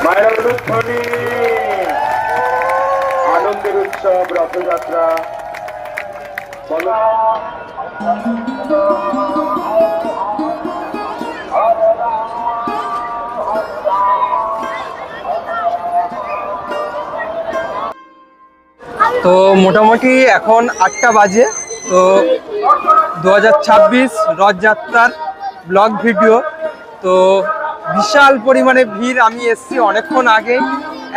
মায়ের অনুধ্বনি আনন্দের উৎসব রথযাত্রা তো মোটামুটি এখন 8টা বাজে। তো 2026 রথযাত্রার ব্লগ ভিডিও। তো বিশাল পরিমাণে ভিড়, আমি এসছি অনেকক্ষণ আগে,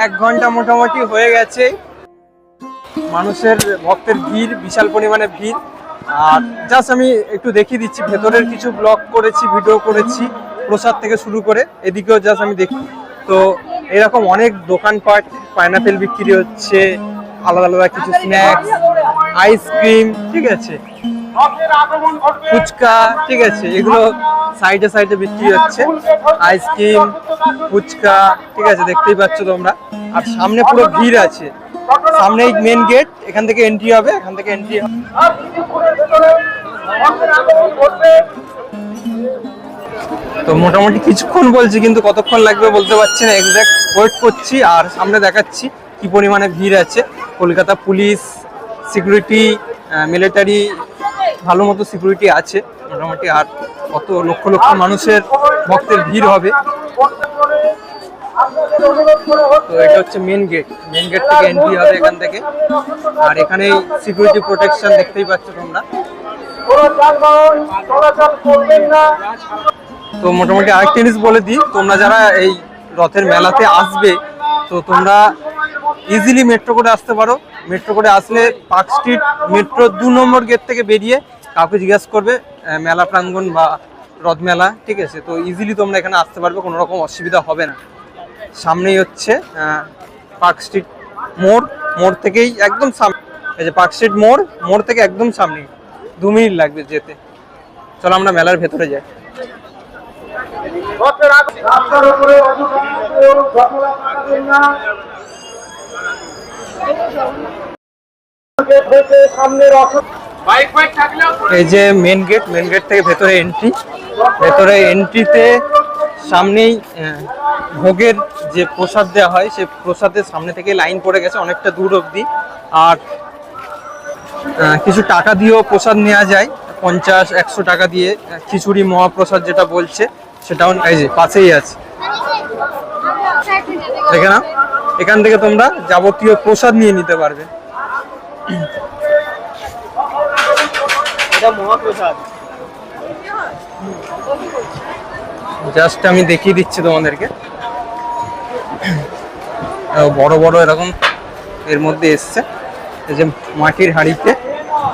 1 ঘন্টা মোটামুটি হয়ে গেছে। মানুষের ভক্তের ভিড়, বিশাল পরিমাণে ভিড়। আর জাস্ট আমি একটু দেখিয়ে দিচ্ছি, ভেতরের কিছু ব্লগ করেছি, ভিডিও করেছি, প্রসাদ থেকে শুরু করে এদিকেও জাস্ট আমি দেখি। তো এরকম অনেক দোকানপাট, পাইনাপেল বিক্রি হচ্ছে, আলাদা আলাদা কিছু স্ন্যাক্স, আইসক্রিম, ঠিক আছে, ফুচকা, ঠিক আছে, এগুলো সাইডে সাইডে বিক্রি হচ্ছে। আইসক্রিম, ফুচকা, ঠিক আছে, দেখতেই পাচ্ছ তোমরা। আর সামনে পুরো ভিড় আছে, সামনেই মেন গেট, এখান থেকে এন্ট্রি হবে, এখান থেকে এন্ট্রি হবে। তো মোটামুটি কিছুক্ষণ বলছি, কিন্তু কতক্ষণ লাগবে বলতে পারছি না, এক্স্যাক্ট ওয়েট করছি। আর সামনে দেখাচ্ছি কি পরিমাণে ভিড় আছে। কলকাতা পুলিশ, সিকিউরিটি, মিলিটারি, ভালো মতো সিকিউরিটি আছে মোটামুটি। আর কত লক্ষ লক্ষ মানুষের ভক্তের ভিড় হবে। তো এটা হচ্ছে মেন গেট, মেন গেট থেকে এন্ট্রি হবে এখান থেকে। আর এখানেই সিকিউরিটি প্রোটেকশন দেখতেই পাচ্ছ তোমরা। তো মোটামুটি আরেকটা জিনিস বলে দিই, তোমরা যারা এই রথের মেলাতে আসবে, তো তোমরা ইজিলি মেট্রো করে আসতে পারো। মেট্রো করে আসলে পার্ক স্ট্রিট মেট্রো 2 নম্বর গেট থেকে বেরিয়ে কাউকে জিজ্ঞাসা করবে মেলা প্রাঙ্গণ বা রথ মেলা, ঠিক আছে। তো ইজিলি তোমরা এখানে আসতে পারবে, কোনো রকম অসুবিধা হবে না। সামনেই হচ্ছে পার্ক স্ট্রিট মোড়, মোড় থেকেই একদম সামনে, এই যে পার্ক স্ট্রিট মোড়, মোড় থেকে একদম সামনে, 2 মিনিট লাগবে যেতে। চলো আমরা মেলার ভেতরে যাই। এই যে মেন গেট, মেন গেট থেকে ভেতরে এন্ট্রি। ভেতরে এন্ট্রিতে সামনেই ভোগের যে প্রসাদ দেওয়া হয়, সেই প্রসাদের সামনে থেকে লাইন পড়ে গেছে অনেকটা দূর অবধি। আর কিছু টাকা দিয়েও প্রসাদ নেওয়া যায়, 50-100 টাকা দিয়ে। খিচুড়ি মহাপ্রসাদ যেটা বলছে, সেটাও এই যে পাশেই আছে, দেখে না। এখান থেকে তোমরা যাবতীয় প্রসাদ নিয়ে নিতে পারবে। এটা মহাপ্রসাদ, জাস্ট আমি দেখিয়ে দিচ্ছি তোমাদেরকে। বড় বড় এরকম এর মধ্যে এসছে, এই যে মাটির হাঁড়িতে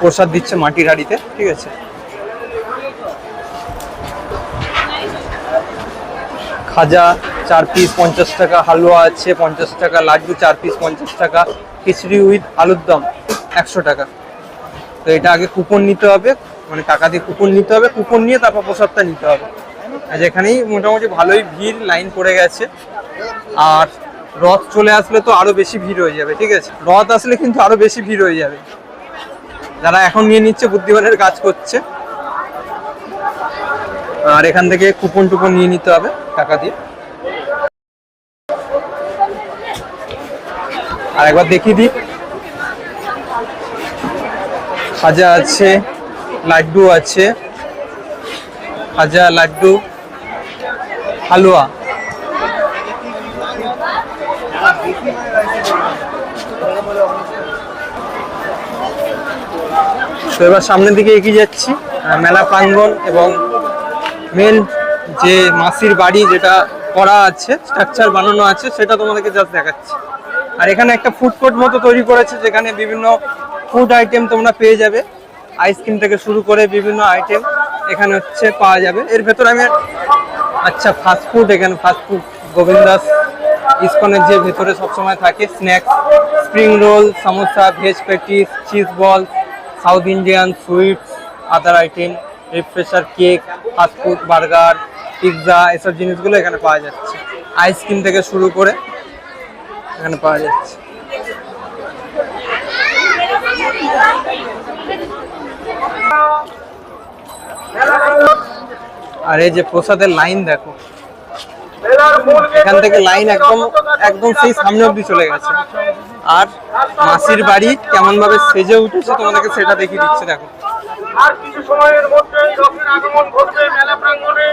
প্রসাদ দিচ্ছে, মাটির হাঁড়িতে, ঠিক আছে। খাজা 4 পিস 50 টাকা, হালুয়া আছে 50 টাকা, লাড্ডু 4 পিস 50 টাকা, খিচড়ি উইথ আলুর দম 100 টাকা। তো এটা আগে কুপন নিতে হবে, মানে টাকা দিয়ে কুপন নিতে হবে, কুপন নিয়ে তারপর প্রসাদটা নিতে হবে। আর এখানেই মোটামুটি ভালোই ভিড়, লাইন পড়ে গেছে। আর রথ চলে আসলে তো আরো বেশি ভিড় হয়ে যাবে, ঠিক আছে। রথ আসলে কিন্তু আরো বেশি ভিড় হয়ে যাবে। যারা এখন নিয়ে নিচ্ছে বুদ্ধিমানের কাজ করছে। আর এখান থেকে কুপন টুপন নিয়ে নিতে হবে টাকা দিয়ে। আর একবার দেখিয়ে দিই, খাজা আছে, লাড্ডু আছে, খাজা, লাড্ডু, হালুয়া। তো এবার সামনের দিকে এগিয়ে যাচ্ছি, মেলা প্রাঙ্গণ এবং মেন যে মাসির বাড়ি যেটা করা আছে, স্ট্রাকচার বানানো আছে, সেটা তোমাদেরকে জাস্ট দেখাচ্ছি। আর এখানে একটা ফুড কোর্ট মতো তৈরি করেছে, যেখানে বিভিন্ন ফুড আইটেম তোমরা পেয়ে যাবে। আইসক্রিম থেকে শুরু করে বিভিন্ন আইটেম এখানে হচ্ছে পাওয়া যাবে। এর ভেতরে আমি আচ্ছা ফাস্টফুড, এখানে ফাস্টফুড গোবিন্দাস ইসকনের যে ভেতরে সবসময় থাকে, snacks, spring roll, samosa, veg patties, cheese ball, South Indian sweets, other item, refresher, cake, fast food, burger, pizza, এসব জিনিসগুলো এখানে পাওয়া যাচ্ছে। আইসক্রিম থেকে শুরু করে এখানে পাওয়া যাচ্ছে। আর এই যে প্রসাদের লাইন দেখো, এখান থেকে লাইন একদম একদম সেই সামনে অবধি চলে গেছে। আর মাসির বাড়ি কেমন ভাবে সেজে উঠেছে তোমাদেরকে সেটা দেখিয়ে দিচ্ছে, দেখো। আর কিছু সময়ের মধ্যেই রথের আগমন ঘটবে মেলা প্রাঙ্গণে।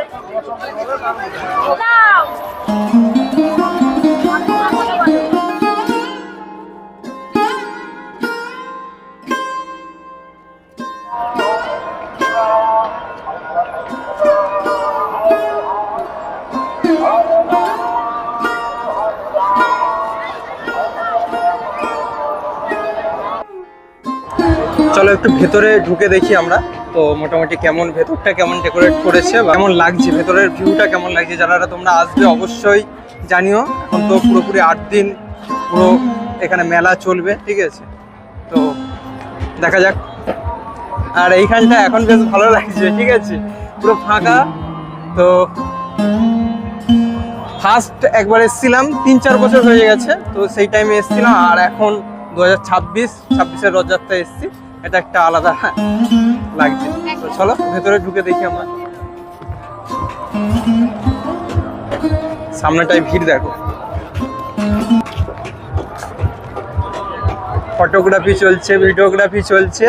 চলো একটু ভেতরে ঢুকে দেখি আমরা। তো মোটামুটি কেমন ভেতরটা কেমন ডেকোরেট করেছে, কেমন লাগছে, ভেতরের ভিউটা কেমন লাগছে, যারা তোমরা আসবে অবশ্যই জানিও। এখন তো পুরোপুরি 8 দিন পুরো এখানে মেলা চলবে, ঠিক আছে? তো দেখা যাক। আর এইখানটা এখন বেশ ভালো লাগছে, ঠিক আছে, পুরো ফাঁকা। তো ফার্স্ট একবার এসেছিলাম 3-4 বছর হয়ে গেছে, তো সেই টাইমে এসেছিলাম। আর এখন 2026-26-এর রথযাত্রায় এসেছি, এটা একটা আলাদা লাগছে। তো চলো ভেতরে ঢুকে দেখি আমরা। সামনেটায় ভিড় দেখো, ফটোগ্রাফি চলছে, ভিডিওগ্রাফি চলছে।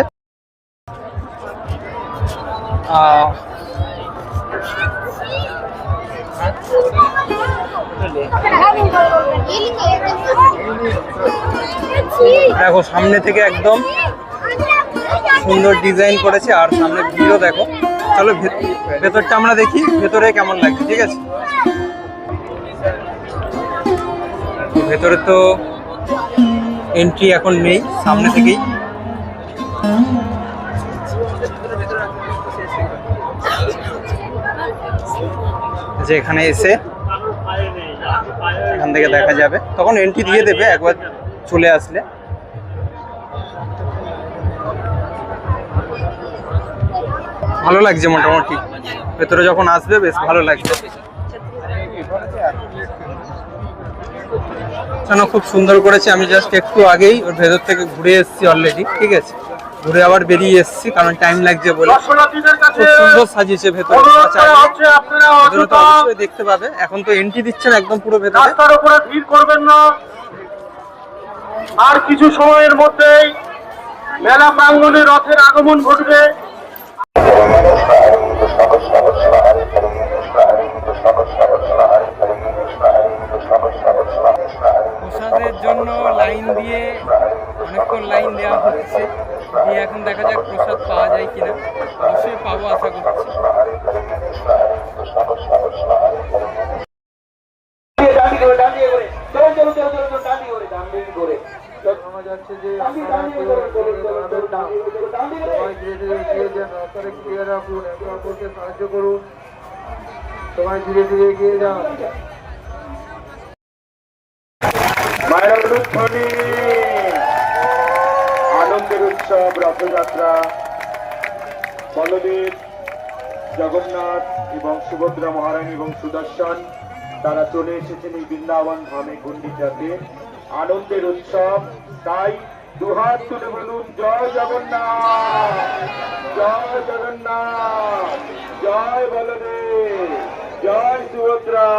দেখো সামনে থেকে একদম সুন্দর ডিজাইন করেছে, আর সামনে ভিড়ও দেখো। চলো ভেতরটা আমরা দেখি ভেতরে কেমন লাগছে, ঠিক আছে? ভেতরে তো এন্ট্রি এখন নেই, সামনে থেকেই। যে এখানে এসে এখান থেকে দেখা যাবে, তখন এন্ট্রি দিয়ে দেবে একবার চলে আসলে। ভালো লাগছে মোটামুটি, ভেতরে যখন আসবে বেশ ভালো লাগছে। কেন খুব সুন্দর করেছে। আমি জাস্ট একটু আগেই ওর ভেতর থেকে ঘুরে এসেছি অলরেডি, ঠিক আছে? ঘুরে আবার বেরিয়ে এসেছি, কারণ টাইম লাগছে বলে। খুব সুন্দর সাজিয়েছে ভেতরে, ভেতরে তো অবশ্যই দেখতে পাবে। এখন তো এন্ট্রি দিচ্ছেন একদম পুরো ভেতরে। রাস্তার উপরে ভিড় করবেন না, আর কিছু সময়ের মধ্যেই মেলা প্রাঙ্গণে রথের আগমন ঘটবে। প্রসাদের জন্য লাইন দিয়ে অনেকক্ষণ লাইন দেওয়া হচ্ছে, দিয়ে এখন দেখা যাক প্রসাদ পাওয়া যায় কিনা। অবশ্যই পাবো আশা করছি। যাচ্ছে যে আপনারা রাখুন, একে অপরকে সাহায্য করুন, সবাই ধীরে ধীরে এগিয়ে যান। আনন্দের উৎসব রথযাত্রা। বলদেব, জগন্নাথ এবং সুভদ্রা মহারানী এবং সুদর্শন তারা চলে এসেছেন এই বৃন্দাবন ধামে গুন্ডিচাতে। আনন্দের উৎসব, তাই দুহাত তুলে বলুন জয় জগন্নাথ, জয় জগন্নাথ, জয় বলদেব, জয় সুভদ্রা,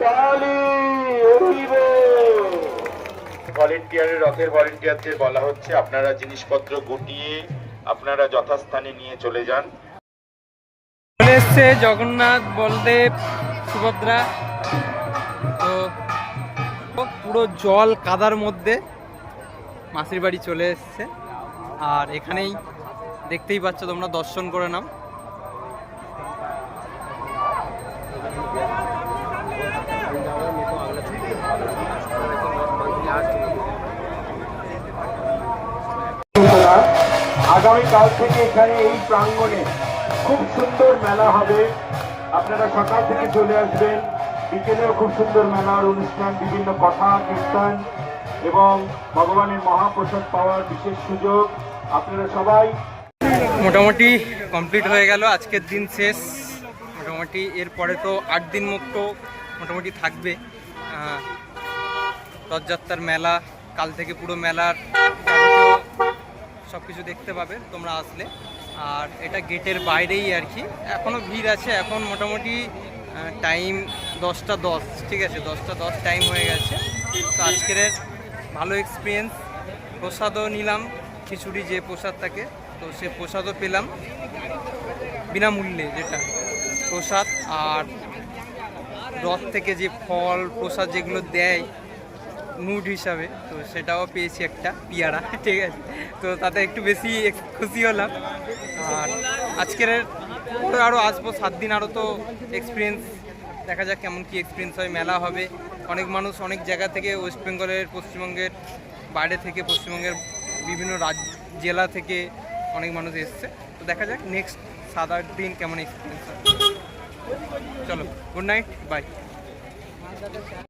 কালী উঠিবে। ভলেন্টিয়ারের রথের ভলেন্টিয়ারদের বলা হচ্ছে আপনারা জিনিসপত্র গুটিয়ে আপনারা যথাস্থানে নিয়ে চলে যান। চলে এসছে জগন্নাথ, বলদেব, সুভদ্রা। তো পুরো জল কাদার মধ্যে মাসির বাড়ি চলে এসছে, আর এখানেই দেখতেই পাচ্ছ তোমরা, দর্শন করে নাও। আগামীকাল থেকে এখানে এই প্রাঙ্গণে খুব সুন্দর মেলা হবে। আপনারা সকাল থেকে চলে আসবেন, বিকেলেও খুব সুন্দর মেলার অনুষ্ঠান, বিভিন্ন কথা কীর্তন এবং ভগবানের মহাপ্রসাদ পাওয়ার বিশেষ সুযোগ। আপনারা সবাই মোটামুটি কমপ্লিট হয়ে গেল, আজকের দিন শেষ। মোটামুটি এরপরে তো 8 দিন মতো মোটামুটি থাকবে রথযাত্রার মেলা। কাল থেকে পুরো মেলার সব কিছু দেখতে পাবে তোমরা আসলে। আর এটা গেটের বাইরেই আর কি, এখনও ভিড় আছে। এখন মোটামুটি টাইম 10টা 10, ঠিক আছে, 10টা 10 টাইম হয়ে গেছে। তো আজকের ভালো এক্সপিরিয়েন্স। প্রসাদও নিলাম, খিচুড়ি যে প্রসাদ থাকে, তো সে প্রসাদও পেলাম বিনামূল্যে, যেটা প্রসাদ। আর রথ থেকে যে ফল প্রসাদ যেগুলো দেয় নুড হিসাবে, তো সেটাও পেয়েছি একটা পিয়ারা, ঠিক আছে। তো তাতে একটু বেশি খুশি হলাম। আর আজকের পরে আরও আসবো 7 দিন, আরও তো এক্সপিরিয়েন্স দেখা যাক কেমন কি এক্সপিরিয়েন্স হয়। মেলা হবে, অনেক মানুষ অনেক জায়গা থেকে, ওয়েস্ট বেঙ্গলের, পশ্চিমবঙ্গের বাইরে থেকে, পশ্চিমবঙ্গের বিভিন্ন জেলা থেকে অনেক মানুষ এসছে। তো দেখা যাক নেক্সট 7-8 দিন কেমন এক্সপিরিয়েন্স হয়। চলো, গুড নাইট, বাই।